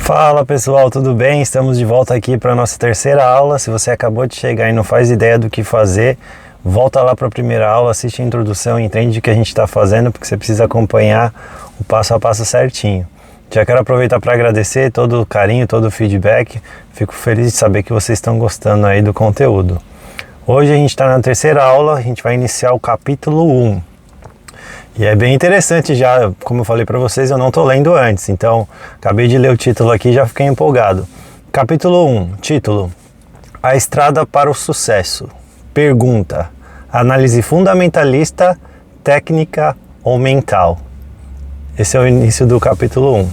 Fala pessoal, tudo bem? Estamos de volta aqui para a nossa terceira aula. Se você acabou de chegar e não faz ideia do que fazer, volta lá para a primeira aula, assiste a introdução e entende o que a gente está fazendo, porque você precisa acompanhar o passo a passo certinho. Já quero aproveitar para agradecer todo o carinho, todo o feedback. Fico feliz de saber que vocês estão gostando aí do conteúdo. Hoje a gente está na terceira aula, a gente vai iniciar o capítulo 1. E é bem interessante já, como eu falei para vocês, eu não estou lendo antes, então acabei de ler o título aqui e já fiquei empolgado. Capítulo 1, título: A Estrada para o Sucesso. Pergunta: análise fundamentalista, técnica ou mental? Esse é o início do capítulo 1.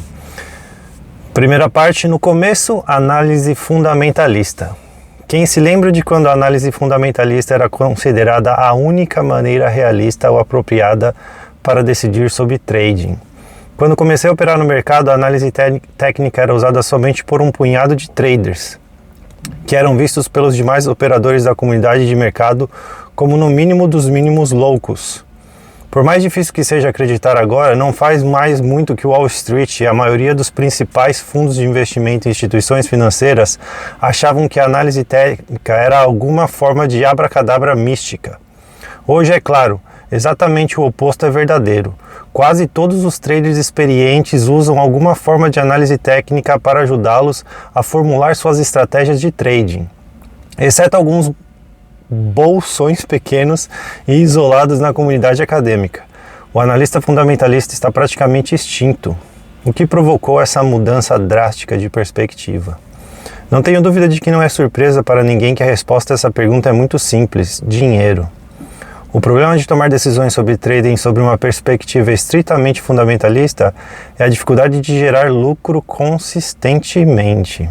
Primeira parte, no começo, análise fundamentalista. Quem se lembra de quando a análise fundamentalista era considerada a única maneira realista ou apropriada para decidir sobre trading? Quando comecei a operar no mercado, a análise técnica era usada somente por um punhado de traders, que eram vistos pelos demais operadores da comunidade de mercado como no mínimo dos mínimos loucos. Por mais difícil que seja acreditar agora, não faz mais muito que Wall Street e a maioria dos principais fundos de investimento e instituições financeiras achavam que a análise técnica era alguma forma de abracadabra mística. Hoje, é claro, exatamente o oposto é verdadeiro. Quase todos os traders experientes usam alguma forma de análise técnica para ajudá-los a formular suas estratégias de trading, exceto alguns bolsões pequenos e isolados na comunidade acadêmica. O analista fundamentalista está praticamente extinto, o que provocou essa mudança drástica de perspectiva. Não tenho dúvida de que não é surpresa para ninguém que a resposta a essa pergunta é muito simples: dinheiro. O problema de tomar decisões sobre trading sob uma perspectiva estritamente fundamentalista é a dificuldade de gerar lucro consistentemente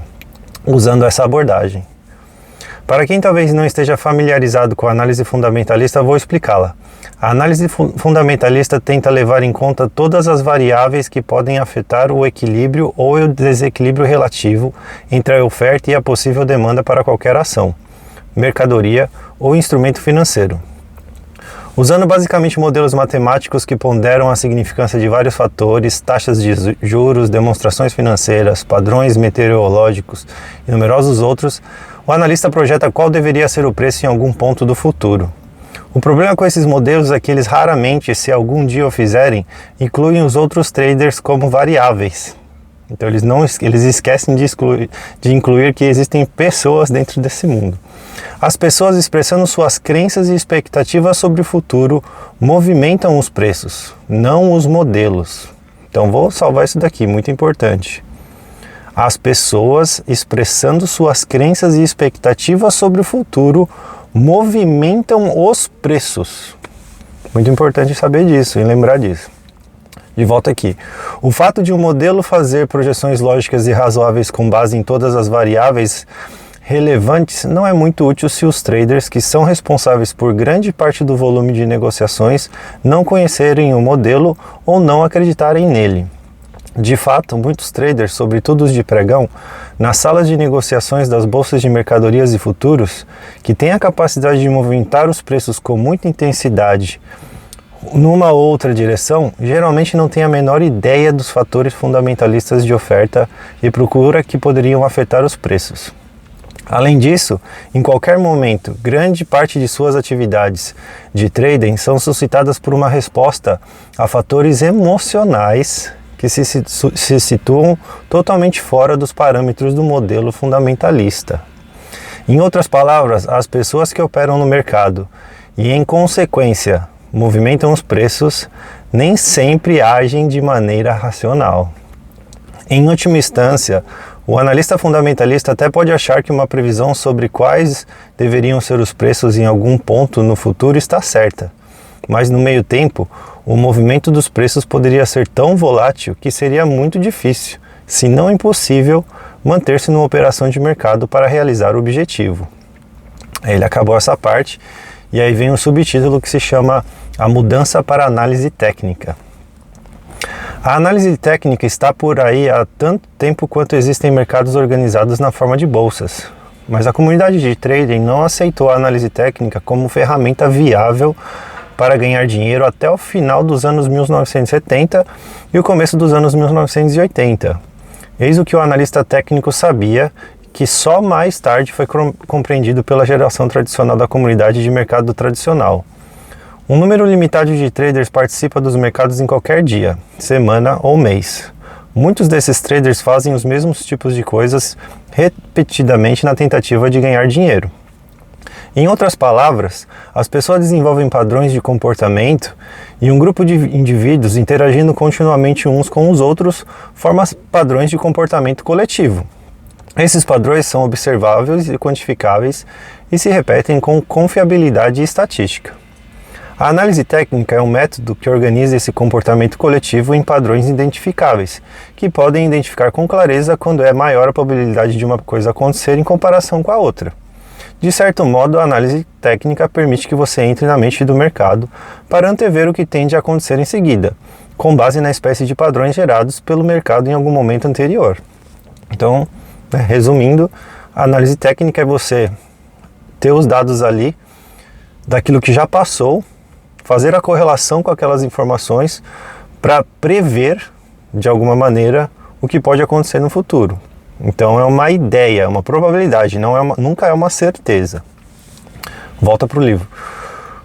usando essa abordagem. Para quem talvez não esteja familiarizado com a análise fundamentalista, vou explicá-la. A análise fundamentalista tenta levar em conta todas as variáveis que podem afetar o equilíbrio ou o desequilíbrio relativo entre a oferta e a possível demanda para qualquer ação, mercadoria ou instrumento financeiro. Usando basicamente modelos matemáticos que ponderam a significância de vários fatores, taxas de juros, demonstrações financeiras, padrões meteorológicos e numerosos outros, o analista projeta qual deveria ser o preço em algum ponto do futuro. O problema com esses modelos é que eles raramente, se algum dia o fizerem, incluem os outros traders como variáveis. Então eles esquecem de incluir que existem pessoas dentro desse mundo. As pessoas, expressando suas crenças e expectativas sobre o futuro, movimentam os preços, não os modelos. Então vou salvar isso daqui, muito importante. As pessoas, expressando suas crenças e expectativas sobre o futuro, movimentam os preços. Muito importante saber disso e lembrar disso. De volta aqui. O fato de um modelo fazer projeções lógicas e razoáveis com base em todas as variáveis relevantes não é muito útil se os traders, que são responsáveis por grande parte do volume de negociações, não conhecerem o modelo ou não acreditarem nele. De fato, muitos traders, sobretudo os de pregão, nas salas de negociações das bolsas de mercadorias e futuros, que têm a capacidade de movimentar os preços com muita intensidade numa ou outra direção, geralmente não têm a menor ideia dos fatores fundamentalistas de oferta e procura que poderiam afetar os preços. Além disso, em qualquer momento, grande parte de suas atividades de trading são suscitadas por uma resposta a fatores emocionais que se situam totalmente fora dos parâmetros do modelo fundamentalista. Em outras palavras, as pessoas que operam no mercado e, em consequência, movimentam os preços, nem sempre agem de maneira racional. Em última instância, o analista fundamentalista até pode achar que uma previsão sobre quais deveriam ser os preços em algum ponto no futuro está certa, mas no meio tempo, o movimento dos preços poderia ser tão volátil que seria muito difícil, se não impossível, manter-se numa operação de mercado para realizar o objetivo. Ele acabou essa parte e aí vem um subtítulo que se chama A Mudança para a Análise Técnica. A análise técnica está por aí há tanto tempo quanto existem mercados organizados na forma de bolsas, mas a comunidade de trading não aceitou a análise técnica como ferramenta viável para ganhar dinheiro até o final dos anos 1970 e o começo dos anos 1980. Eis o que o analista técnico sabia, que só mais tarde foi compreendido pela geração tradicional da comunidade de mercado tradicional. Um número limitado de traders participa dos mercados em qualquer dia, semana ou mês. Muitos desses traders fazem os mesmos tipos de coisas repetidamente na tentativa de ganhar dinheiro. Em outras palavras, as pessoas desenvolvem padrões de comportamento e um grupo de indivíduos interagindo continuamente uns com os outros forma padrões de comportamento coletivo. Esses padrões são observáveis e quantificáveis e se repetem com confiabilidade estatística. A análise técnica é um método que organiza esse comportamento coletivo em padrões identificáveis, que podem identificar com clareza quando é maior a probabilidade de uma coisa acontecer em comparação com a outra. De certo modo, a análise técnica permite que você entre na mente do mercado para antever o que tende a acontecer em seguida, com base na espécie de padrões gerados pelo mercado em algum momento anterior. Então, resumindo, a análise técnica é você ter os dados ali daquilo que já passou, fazer a correlação com aquelas informações para prever, de alguma maneira, o que pode acontecer no futuro. Então é uma ideia, é uma probabilidade, nunca é uma certeza. Volta para o livro.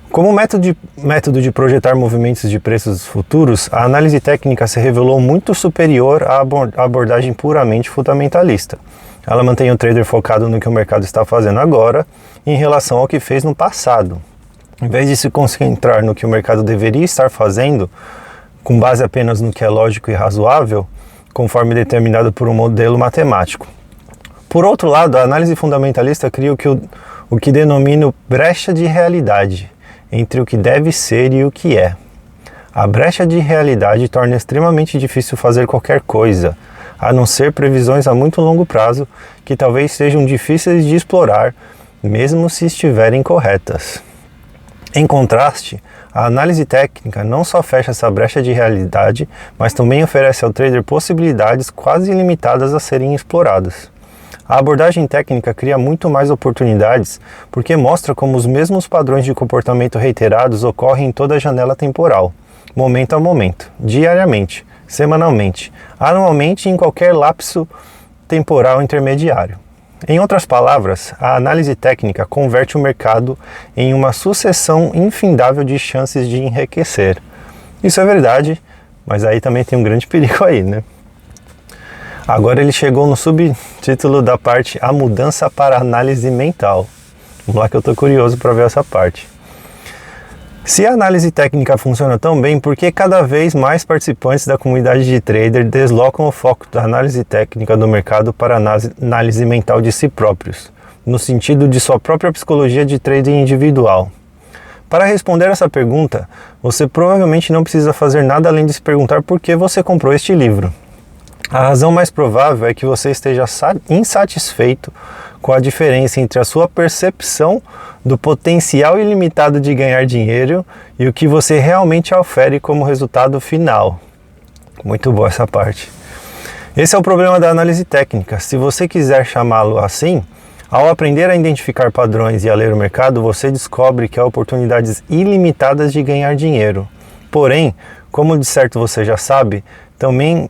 Como método de projetar movimentos de preços futuros, a análise técnica se revelou muito superior à abordagem puramente fundamentalista. Ela mantém o trader focado no que o mercado está fazendo agora em relação ao que fez no passado. Em vez de se concentrar no que o mercado deveria estar fazendo, com base apenas no que é lógico e razoável, conforme determinado por um modelo matemático. Por outro lado, a análise fundamentalista cria o que denomino brecha de realidade, entre o que deve ser e o que é. A brecha de realidade torna extremamente difícil fazer qualquer coisa, a não ser previsões a muito longo prazo, que talvez sejam difíceis de explorar, mesmo se estiverem corretas. Em contraste, a análise técnica não só fecha essa brecha de realidade, mas também oferece ao trader possibilidades quase ilimitadas a serem exploradas. A abordagem técnica cria muito mais oportunidades porque mostra como os mesmos padrões de comportamento reiterados ocorrem em toda a janela temporal, momento a momento, diariamente, semanalmente, anualmente e em qualquer lapso temporal intermediário. Em outras palavras, a análise técnica converte o mercado em uma sucessão infindável de chances de enriquecer. Isso é verdade, mas aí também tem um grande perigo aí, né? Agora ele chegou no subtítulo da parte A Mudança para a Análise Mental. Vamos lá que eu estou curioso para ver essa parte. Se a análise técnica funciona tão bem, por que cada vez mais participantes da comunidade de trader deslocam o foco da análise técnica do mercado para a análise mental de si próprios, no sentido de sua própria psicologia de trading individual? Para responder essa pergunta, você provavelmente não precisa fazer nada além de se perguntar por que você comprou este livro. A razão mais provável é que você esteja insatisfeito com a diferença entre a sua percepção do potencial ilimitado de ganhar dinheiro e o que você realmente ofere como resultado final. Muito boa essa parte. Esse é o problema da análise técnica. Se você quiser chamá-lo assim, ao aprender a identificar padrões e a ler o mercado, você descobre que há oportunidades ilimitadas de ganhar dinheiro. Porém, como de certo você já sabe, também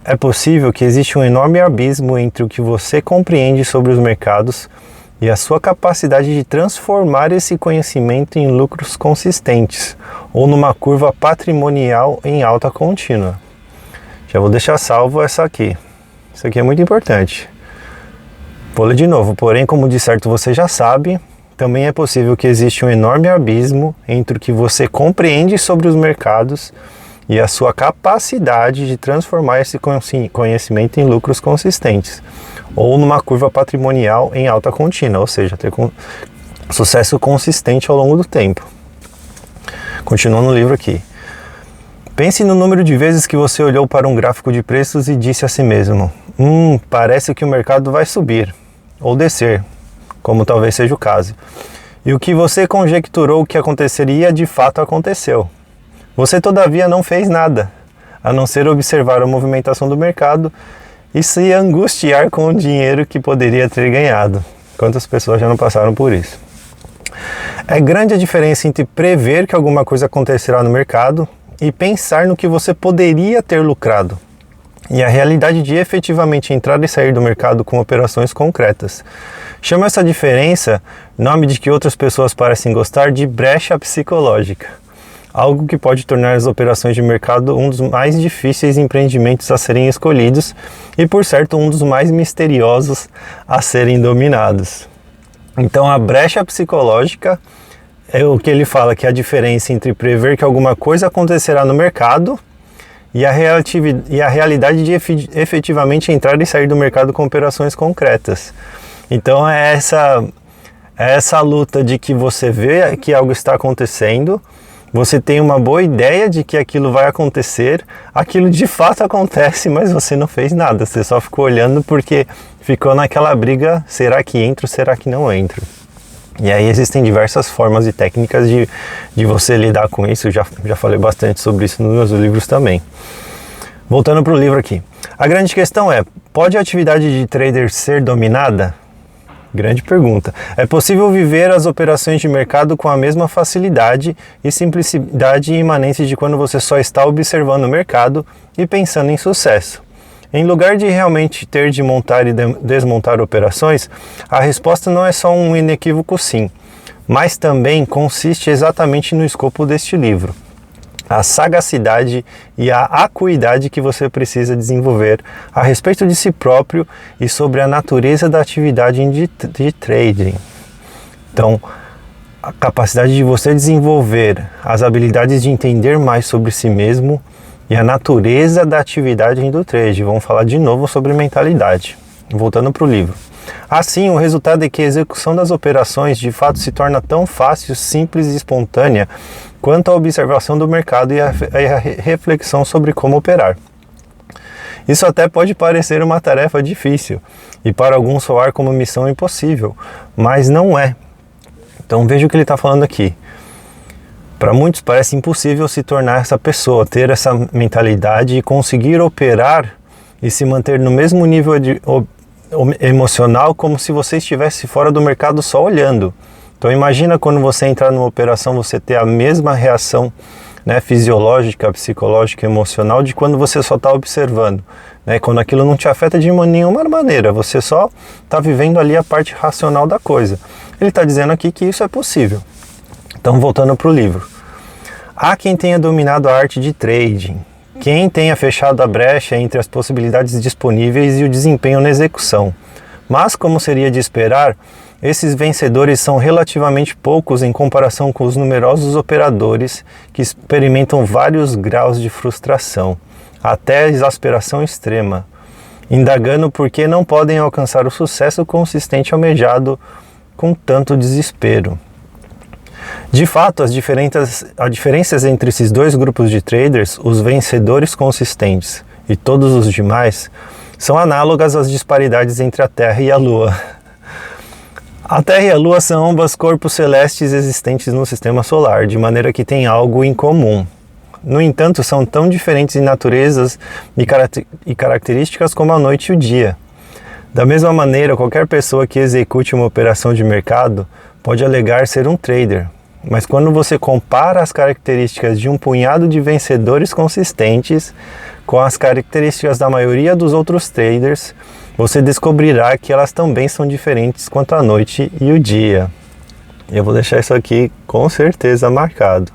é possível que exista um enorme abismo entre o que você compreende sobre os mercados e a sua capacidade de transformar esse conhecimento em lucros consistentes ou numa curva patrimonial em alta contínua. Já vou deixar salvo essa aqui. Isso aqui é muito importante. Vou ler de novo. Porém, como de certo você já sabe, também é possível que exista um enorme abismo entre o que você compreende sobre os mercados e a sua capacidade de transformar esse conhecimento em lucros consistentes, ou numa curva patrimonial em alta contínua, ou seja, ter sucesso consistente ao longo do tempo. Continuando no livro aqui. Pense no número de vezes que você olhou para um gráfico de preços e disse a si mesmo: parece que o mercado vai subir, ou descer, como talvez seja o caso. E o que você conjecturou que aconteceria de fato aconteceu. Você, todavia, não fez nada, a não ser observar a movimentação do mercado e se angustiar com o dinheiro que poderia ter ganhado. Quantas pessoas já não passaram por isso? É grande a diferença entre prever que alguma coisa acontecerá no mercado e pensar no que você poderia ter lucrado. e a realidade de efetivamente entrar e sair do mercado com operações concretas. Chamo essa diferença, nome de que outras pessoas parecem gostar, de brecha psicológica, algo que pode tornar as operações de mercado um dos mais difíceis empreendimentos a serem escolhidos e, por certo, um dos mais misteriosos a serem dominados. Então, a brecha psicológica é o que ele fala, que é a diferença entre prever que alguma coisa acontecerá no mercado e a realidade de efetivamente entrar e sair do mercado com operações concretas. Então é essa luta de que você vê que algo está acontecendo, você tem uma boa ideia de que aquilo vai acontecer, aquilo de fato acontece, mas você não fez nada, você só ficou olhando porque ficou naquela briga, será que entro, será que não entro? E aí existem diversas formas e técnicas de você lidar com isso, eu já falei bastante sobre isso nos meus livros também. Voltando para o livro aqui. A grande questão é, pode a atividade de trader ser dominada? Grande pergunta. É possível viver as operações de mercado com a mesma facilidade e simplicidade imanente de quando você só está observando o mercado e pensando em sucesso. Em lugar de realmente ter de montar e desmontar operações, a resposta não é só um inequívoco sim, mas também consiste exatamente no escopo deste livro. A sagacidade e a acuidade que você precisa desenvolver a respeito de si próprio e sobre a natureza da atividade de trading. Então, a capacidade de você desenvolver as habilidades de entender mais sobre si mesmo e a natureza da atividade do trade. Vamos falar de novo sobre mentalidade. Voltando para o livro. Assim, o resultado é que a execução das operações de fato se torna tão fácil, simples e espontânea quanto a observação do mercado e a reflexão sobre como operar. Isso até pode parecer uma tarefa difícil e para alguns soar como missão impossível, mas não é. Então veja o que ele está falando aqui. Para muitos parece impossível se tornar essa pessoa, ter essa mentalidade e conseguir operar e se manter no mesmo nível emocional como se você estivesse fora do mercado só olhando. Então imagina quando você entrar numa operação, você ter a mesma reação, né, fisiológica, psicológica, emocional de quando você só está observando, né, quando aquilo não te afeta de nenhuma maneira, você só está vivendo ali a parte racional da coisa. Ele está dizendo aqui que isso é possível. Então voltando para o livro. Há quem tenha dominado a arte de trading, quem tenha fechado a brecha entre as possibilidades disponíveis e o desempenho na execução. Mas, como seria de esperar, esses vencedores são relativamente poucos em comparação com os numerosos operadores que experimentam vários graus de frustração, até exasperação extrema, indagando por que não podem alcançar o sucesso consistente almejado com tanto desespero. De fato, as diferenças entre esses dois grupos de traders, os vencedores consistentes e todos os demais, são análogas às disparidades entre a Terra e a Lua. A Terra e a Lua são ambas corpos celestes existentes no Sistema Solar, de maneira que têm algo em comum. No entanto, são tão diferentes em naturezas e características como a noite e o dia. Da mesma maneira, qualquer pessoa que execute uma operação de mercado pode alegar ser um trader, mas quando você compara as características de um punhado de vencedores consistentes com as características da maioria dos outros traders, você descobrirá que elas também são diferentes quanto à noite e o dia. Eu vou deixar isso aqui com certeza marcado.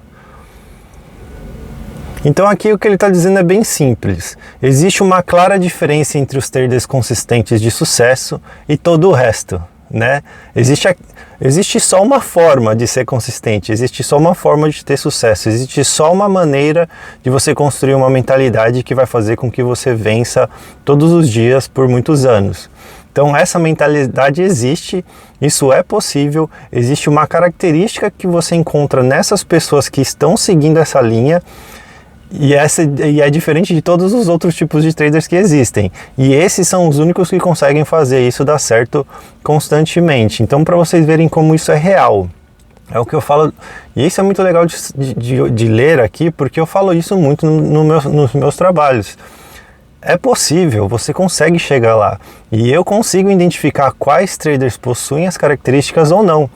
Então aqui o que ele está dizendo é bem simples. Existe uma clara diferença entre os traders consistentes de sucesso e todo o resto, né? Existe só uma forma de ser consistente, existe só uma forma de ter sucesso, existe só uma maneira de você construir uma mentalidade que vai fazer com que você vença todos os dias por muitos anos. Então essa mentalidade existe, isso é possível, existe uma característica que você encontra nessas pessoas que estão seguindo essa linha, e é diferente de todos os outros tipos de traders que existem. E esses são os únicos que conseguem fazer isso dar certo constantemente. Então, para vocês verem como isso é real, é o que eu falo. E isso é muito legal de ler aqui, porque eu falo isso muito nos meus trabalhos. é possível, você consegue chegar lá. E eu consigo identificar quais traders possuem as características ou não.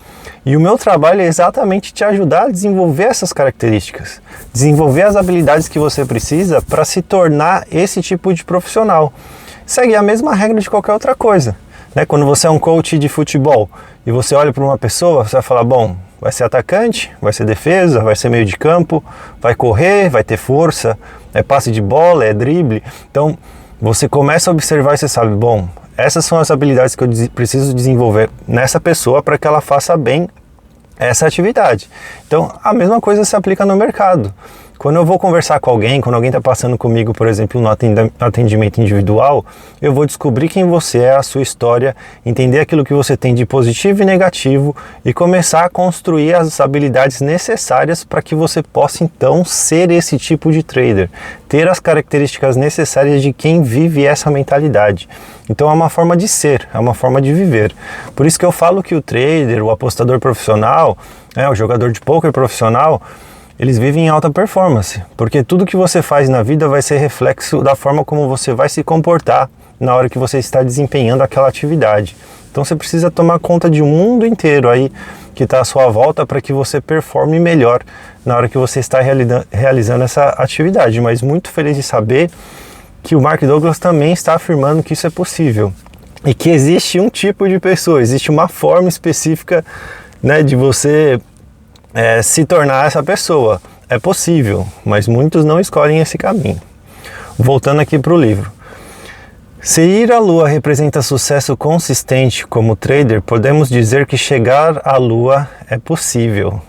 E o meu trabalho é exatamente te ajudar a desenvolver essas características, desenvolver as habilidades que você precisa para se tornar esse tipo de profissional. Segue a mesma regra de qualquer outra coisa, né? Quando você é um coach de futebol e você olha para uma pessoa, você vai falar, bom, vai ser atacante, vai ser defesa, vai ser meio de campo, vai correr, vai ter força, é passe de bola, é drible. Então, você começa a observar e você sabe, bom, essas são as habilidades que eu preciso desenvolver nessa pessoa para que ela faça bem essa atividade. Então, a mesma coisa se aplica no mercado. Quando eu vou conversar com alguém, quando alguém está passando comigo, por exemplo, no atendimento individual, eu vou descobrir quem você é, a sua história, entender aquilo que você tem de positivo e negativo e começar a construir as habilidades necessárias para que você possa, então, ser esse tipo de trader, ter as características necessárias de quem vive essa mentalidade. Então é uma forma de ser, é uma forma de viver. Por isso que eu falo que o trader, o apostador profissional, o jogador de pôquer profissional, eles vivem em alta performance, porque tudo que você faz na vida vai ser reflexo da forma como você vai se comportar na hora que você está desempenhando aquela atividade. Então você precisa tomar conta de um mundo inteiro aí que está à sua volta para que você performe melhor na hora que você está realizando essa atividade. Mas muito feliz de saber que o Mark Douglas também está afirmando que isso é possível e que existe um tipo de pessoa, existe uma forma específica, né, de você se tornar essa pessoa. É possível, mas muitos não escolhem esse caminho. Voltando aqui para o livro. Se ir à Lua representa sucesso consistente como trader, podemos dizer que chegar à Lua é possível.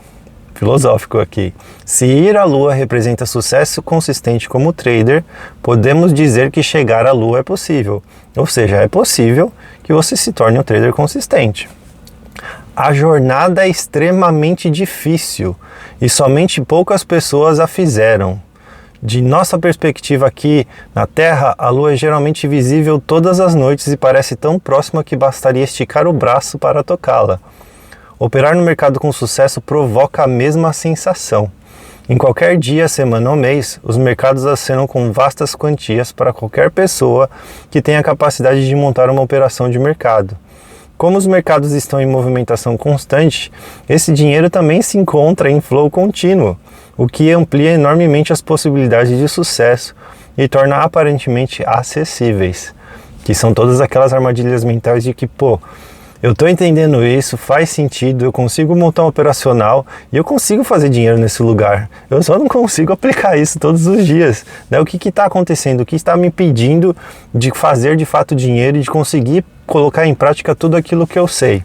Filosófico aqui. Se ir à Lua representa sucesso consistente como trader, podemos dizer que chegar à Lua é possível. Ou seja, é possível que você se torne um trader consistente. A jornada é extremamente difícil e somente poucas pessoas a fizeram. De nossa perspectiva aqui na Terra, a Lua é geralmente visível todas as noites e parece tão próxima que bastaria esticar o braço para tocá-la. Operar no mercado com sucesso provoca a mesma sensação. Em qualquer dia, semana ou mês, os mercados acenam com vastas quantias para qualquer pessoa que tenha a capacidade de montar uma operação de mercado. Como os mercados estão em movimentação constante, esse dinheiro também se encontra em flow contínuo, o que amplia enormemente as possibilidades de sucesso e torna aparentemente acessíveis, que são todas aquelas armadilhas mentais de que, eu estou entendendo isso, faz sentido, eu consigo montar um operacional e eu consigo fazer dinheiro nesse lugar. Eu só não consigo aplicar isso todos os dias. Né? O que está acontecendo? O que está me impedindo de fazer de fato dinheiro e de conseguir colocar em prática tudo aquilo que eu sei?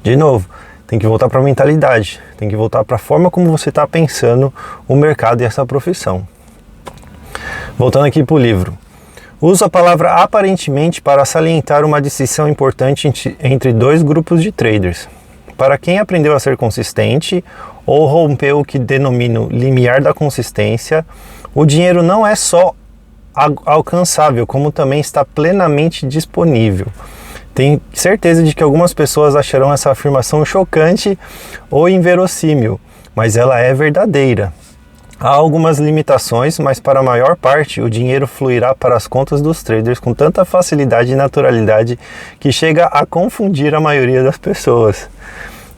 De novo, tem que voltar para a mentalidade, tem que voltar para a forma como você está pensando o mercado e essa profissão. Voltando aqui para o livro. Uso a palavra aparentemente para salientar uma distinção importante entre dois grupos de traders. Para quem aprendeu a ser consistente ou rompeu o que denomino limiar da consistência, o dinheiro não é só alcançável, como também está plenamente disponível. Tenho certeza de que algumas pessoas acharão essa afirmação chocante ou inverossímil, mas ela é verdadeira. Há algumas limitações, mas para a maior parte o dinheiro fluirá para as contas dos traders com tanta facilidade e naturalidade que chega a confundir a maioria das pessoas.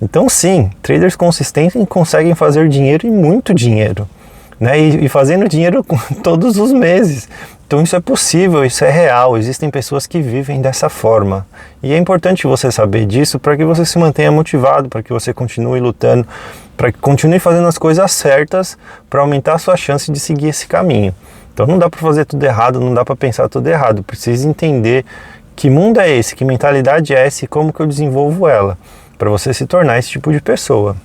Então sim, traders consistentes conseguem fazer dinheiro e muito dinheiro, né? E fazendo dinheiro todos os meses. Então isso é possível, isso é real, existem pessoas que vivem dessa forma. E é importante você saber disso para que você se mantenha motivado, para que você continue lutando, para que continue fazendo as coisas certas para aumentar a sua chance de seguir esse caminho. Então não dá para fazer tudo errado, não dá para pensar tudo errado. Precisa entender que mundo é esse, que mentalidade é essa e como que eu desenvolvo ela, para você se tornar esse tipo de pessoa.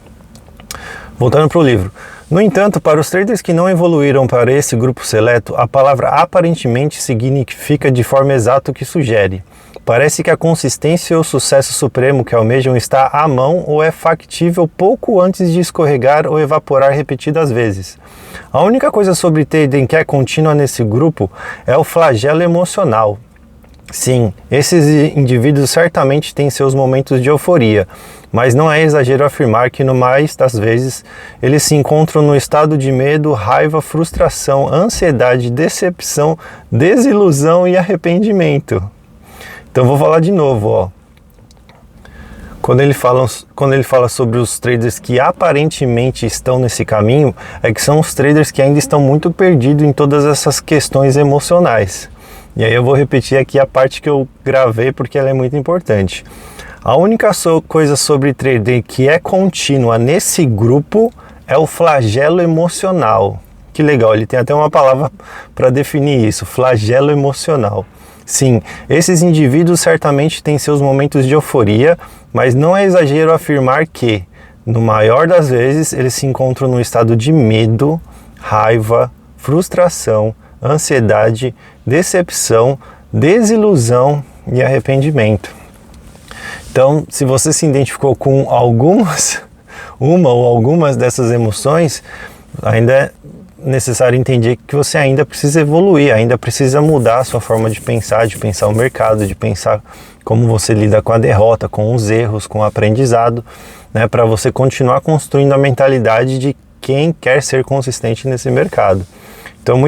Voltando para o livro. No entanto, para os traders que não evoluíram para esse grupo seleto, a palavra aparentemente significa de forma exata o que sugere. Parece que a consistência ou sucesso supremo que almejam está à mão ou é factível pouco antes de escorregar ou evaporar repetidas vezes. A única coisa sobre trading que é contínua nesse grupo é o flagelo emocional. Sim, esses indivíduos certamente têm seus momentos de euforia, mas não é exagero afirmar que no mais das vezes eles se encontram no estado de medo, raiva, frustração, ansiedade, decepção, desilusão e arrependimento. Então vou falar de novo, ó. Quando ele fala sobre os traders que aparentemente estão nesse caminho, é que são os traders que ainda estão muito perdidos em todas essas questões emocionais. E aí eu vou repetir aqui a parte que eu gravei porque ela é muito importante. A única coisa sobre trader que é contínua nesse grupo é o flagelo emocional. Que legal, ele tem até uma palavra para definir isso, flagelo emocional. Sim, esses indivíduos certamente têm seus momentos de euforia, mas não é exagero afirmar que, no maior das vezes, eles se encontram no estado de medo, raiva, frustração, ansiedade, decepção, desilusão e arrependimento. Então, se você se identificou com uma ou algumas dessas emoções, ainda é necessário entender que você ainda precisa evoluir, ainda precisa mudar a sua forma de pensar o mercado, de pensar como você lida com a derrota, com os erros, com o aprendizado, né, para você continuar construindo a mentalidade de quem quer ser consistente nesse mercado. Então,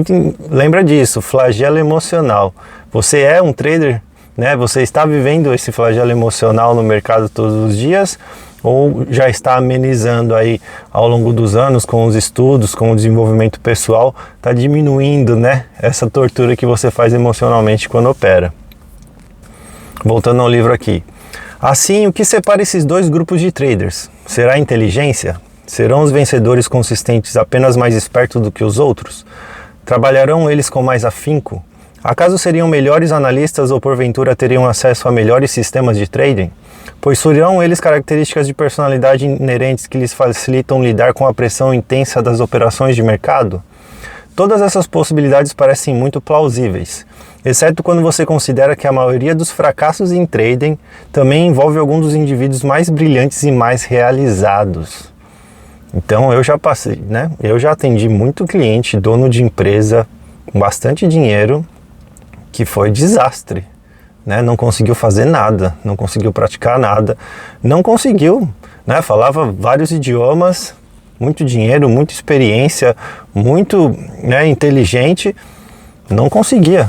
lembra disso, flagelo emocional. Você é um trader, né? Você está vivendo esse flagelo emocional no mercado todos os dias ou já está amenizando aí ao longo dos anos com os estudos, com o desenvolvimento pessoal, está diminuindo, né, essa tortura que você faz emocionalmente quando opera. Voltando ao livro aqui. Assim, o que separa esses dois grupos de traders? Será a inteligência? Serão os vencedores consistentes apenas mais espertos do que os outros? Trabalharão eles com mais afinco? Acaso seriam melhores analistas ou porventura teriam acesso a melhores sistemas de trading? Possuirão eles características de personalidade inerentes que lhes facilitam lidar com a pressão intensa das operações de mercado? Todas essas possibilidades parecem muito plausíveis, exceto quando você considera que a maioria dos fracassos em trading também envolve alguns dos indivíduos mais brilhantes e mais realizados. Então eu já passei, né? Eu já atendi muito cliente, dono de empresa com bastante dinheiro, que foi desastre, né? Não conseguiu fazer nada, não conseguiu praticar nada, não conseguiu, né? Falava vários idiomas, muito dinheiro, muita experiência, muito, né, inteligente, não conseguia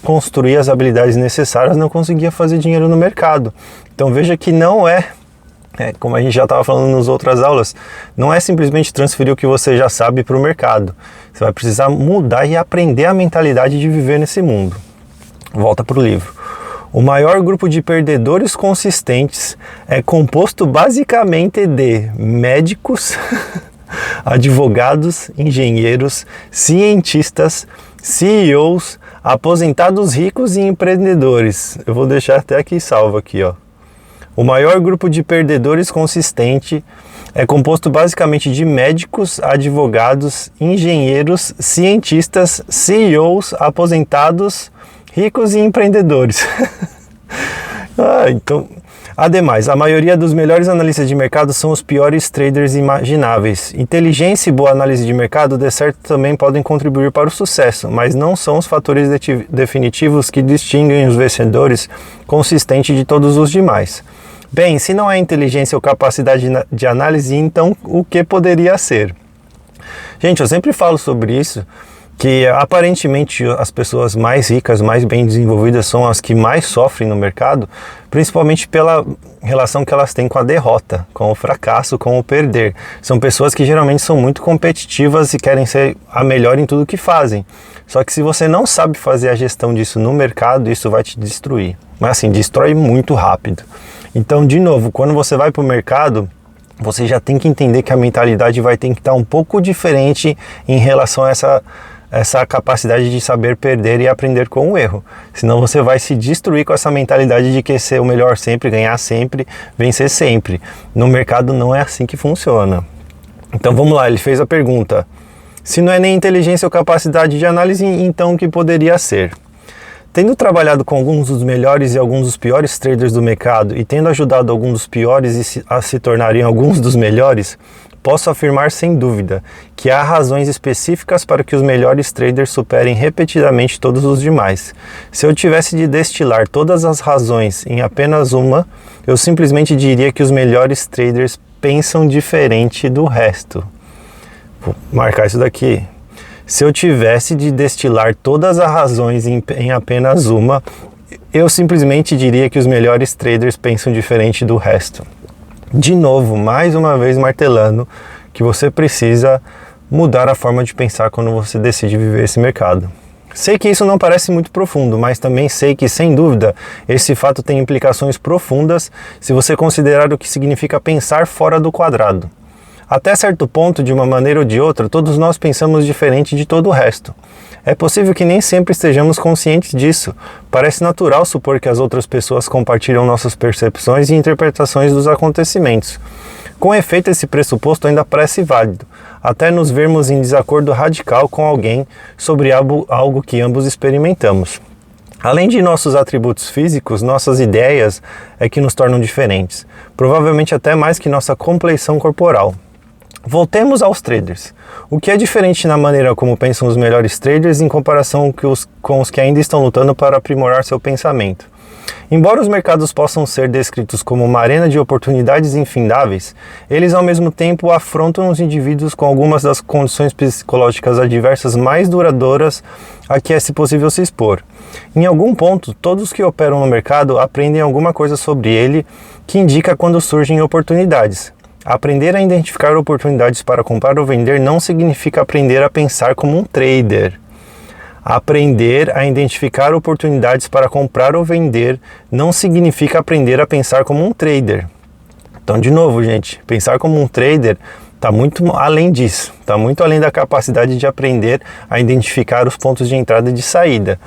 construir as habilidades necessárias, não conseguia fazer dinheiro no mercado. Então veja que não como a gente já estava falando nas outras aulas, não é simplesmente transferir o que você já sabe para o mercado. Você vai precisar mudar e aprender a mentalidade de viver nesse mundo. Volta para o livro. O maior grupo de perdedores consistentes é composto basicamente de médicos, advogados, engenheiros, cientistas, CEOs, aposentados ricos e empreendedores. Eu vou deixar até aqui salvo aqui, ó. O maior grupo de perdedores consistente é composto basicamente de médicos, advogados, engenheiros, cientistas, CEOs, aposentados, ricos e empreendedores. Então, ademais, a maioria dos melhores analistas de mercado são os piores traders imagináveis. Inteligência e boa análise de mercado, de certo, também podem contribuir para o sucesso, mas não são os fatores definitivos que distinguem os vencedores consistentes de todos os demais. Bem, se não é inteligência ou capacidade de análise, então o que poderia ser? Gente, eu sempre falo sobre isso, que aparentemente as pessoas mais ricas, mais bem desenvolvidas são as que mais sofrem no mercado, principalmente pela relação que elas têm com a derrota, com o fracasso, com o perder. São pessoas que geralmente são muito competitivas e querem ser a melhor em tudo que fazem. Só que se você não sabe fazer a gestão disso no mercado, isso vai te destruir. Mas assim, destrói muito rápido. Então, de novo, quando você vai para o mercado, você já tem que entender que a mentalidade vai ter que estar um pouco diferente em relação a essa capacidade de saber perder e aprender com o erro. Senão você vai se destruir com essa mentalidade de querer ser o melhor sempre, ganhar sempre, vencer sempre. No mercado não é assim que funciona. Então vamos lá, ele fez a pergunta. Se não é nem inteligência ou capacidade de análise, então o que poderia ser? Tendo trabalhado com alguns dos melhores e alguns dos piores traders do mercado e tendo ajudado alguns dos piores a se tornarem alguns dos melhores, posso afirmar sem dúvida que há razões específicas para que os melhores traders superem repetidamente todos os demais. Se eu tivesse de destilar todas as razões em apenas uma, eu simplesmente diria que os melhores traders pensam diferente do resto. Vou marcar isso daqui. Se eu tivesse de destilar todas as razões em apenas uma, eu simplesmente diria que os melhores traders pensam diferente do resto. De novo, mais uma vez martelando que você precisa mudar a forma de pensar quando você decide viver esse mercado. Sei que isso não parece muito profundo, mas também sei que, sem dúvida, esse fato tem implicações profundas se você considerar o que significa pensar fora do quadrado. Até certo ponto, de uma maneira ou de outra, todos nós pensamos diferente de todo o resto. É possível que nem sempre estejamos conscientes disso. Parece natural supor que as outras pessoas compartilham nossas percepções e interpretações dos acontecimentos. Com efeito, esse pressuposto ainda parece válido, até nos vermos em desacordo radical com alguém sobre algo que ambos experimentamos. Além de nossos atributos físicos, nossas ideias é que nos tornam diferentes, provavelmente até mais que nossa compleição corporal. Voltemos aos traders. O que é diferente na maneira como pensam os melhores traders em comparação com os que ainda estão lutando para aprimorar seu pensamento? Embora os mercados possam ser descritos como uma arena de oportunidades infindáveis, eles ao mesmo tempo afrontam os indivíduos com algumas das condições psicológicas adversas mais duradouras a que é possível se expor. Em algum ponto, todos que operam no mercado aprendem alguma coisa sobre ele que indica quando surgem oportunidades. Aprender a identificar oportunidades para comprar ou vender não significa aprender a pensar como um trader. Aprender a identificar oportunidades para comprar ou vender não significa aprender a pensar como um trader. Então, de novo, gente, pensar como um trader está muito além disso, está muito além da capacidade de aprender a identificar os pontos de entrada e de saída.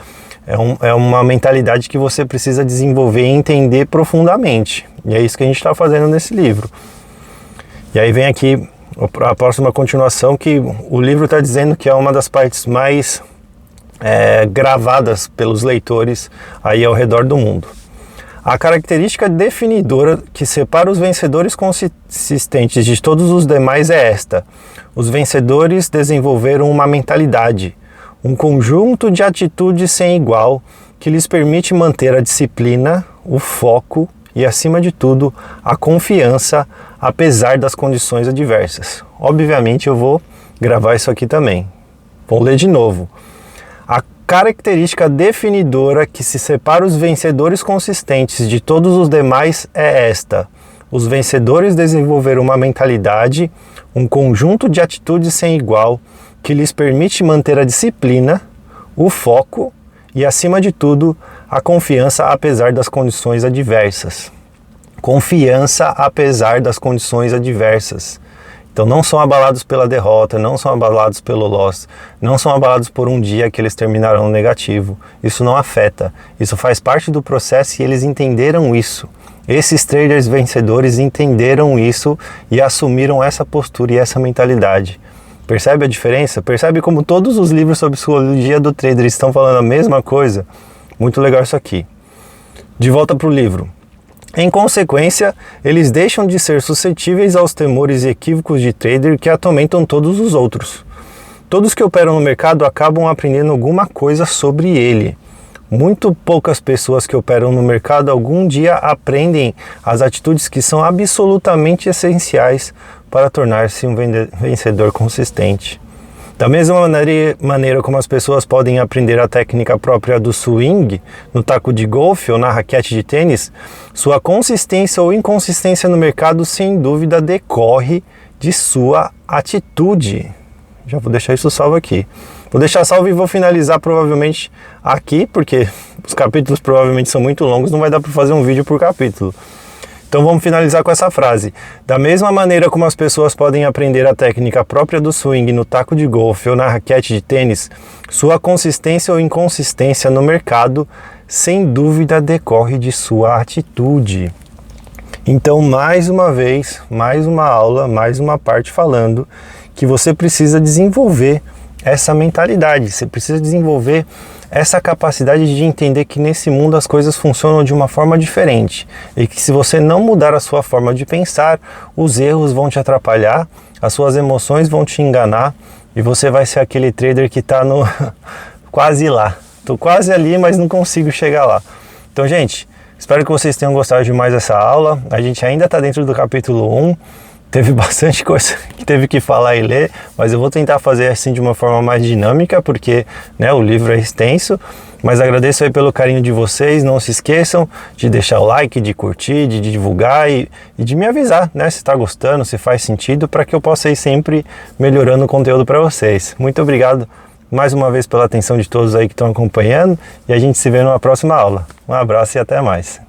É uma mentalidade que você precisa desenvolver e entender profundamente. E é isso que a gente está fazendo nesse livro. E aí vem aqui a próxima continuação, que o livro está dizendo que é uma das partes mais gravadas pelos leitores aí ao redor do mundo. A característica definidora que separa os vencedores consistentes de todos os demais é esta: os vencedores desenvolveram uma mentalidade, um conjunto de atitudes sem igual que lhes permite manter a disciplina, o foco e, acima de tudo, a confiança, apesar das condições adversas. Obviamente eu vou gravar isso aqui também. Vou ler de novo. A característica definidora que se separa os vencedores consistentes de todos os demais é esta: os vencedores desenvolveram uma mentalidade, um conjunto de atitudes sem igual que lhes permite manter a disciplina, o foco e, acima de tudo, a confiança apesar das condições adversas. Confiança apesar das condições adversas. Então não são abalados pela derrota, não são abalados pelo loss, não são abalados por um dia que eles terminaram no negativo. Isso não afeta, isso faz parte do processo e eles entenderam isso. Esses traders vencedores entenderam isso e assumiram essa postura e essa mentalidade. Percebe a diferença? Percebe como todos os livros sobre psicologia do trader estão falando a mesma coisa? Muito legal isso aqui. De volta para o livro. Em consequência, eles deixam de ser suscetíveis aos temores e equívocos de trader que atormentam todos os outros. Todos que operam no mercado acabam aprendendo alguma coisa sobre ele. Muito poucas pessoas que operam no mercado algum dia aprendem as atitudes que são absolutamente essenciais para tornar-se um vencedor consistente. Da mesma maneira como as pessoas podem aprender a técnica própria do swing no taco de golfe ou na raquete de tênis, sua consistência ou inconsistência no mercado sem dúvida decorre de sua atitude. Já vou deixar isso salvo aqui. Vou deixar salvo e vou finalizar provavelmente aqui, porque os capítulos provavelmente são muito longos, não vai dar para fazer um vídeo por capítulo. Então vamos finalizar com essa frase. Da mesma maneira como as pessoas podem aprender a técnica própria do swing no taco de golfe ou na raquete de tênis, sua consistência ou inconsistência no mercado, sem dúvida, decorre de sua atitude. Então, mais uma vez, mais uma aula, mais uma parte falando que você precisa desenvolver essa mentalidade, você precisa desenvolver essa capacidade de entender que nesse mundo as coisas funcionam de uma forma diferente e que se você não mudar a sua forma de pensar, os erros vão te atrapalhar, as suas emoções vão te enganar e você vai ser aquele trader que está no quase lá. Tô quase ali, mas não consigo chegar lá. Então, gente, espero que vocês tenham gostado de mais essa aula. A gente ainda está dentro do capítulo 1. Teve bastante coisa que teve que falar e ler, mas eu vou tentar fazer assim de uma forma mais dinâmica, porque, né, o livro é extenso. Mas agradeço aí pelo carinho de vocês. Não se esqueçam de deixar o like, de curtir, de divulgar e de me avisar, né, se está gostando, se faz sentido, para que eu possa ir sempre melhorando o conteúdo para vocês. Muito obrigado mais uma vez pela atenção de todos aí que estão acompanhando, e a gente se vê numa próxima aula. Um abraço e até mais.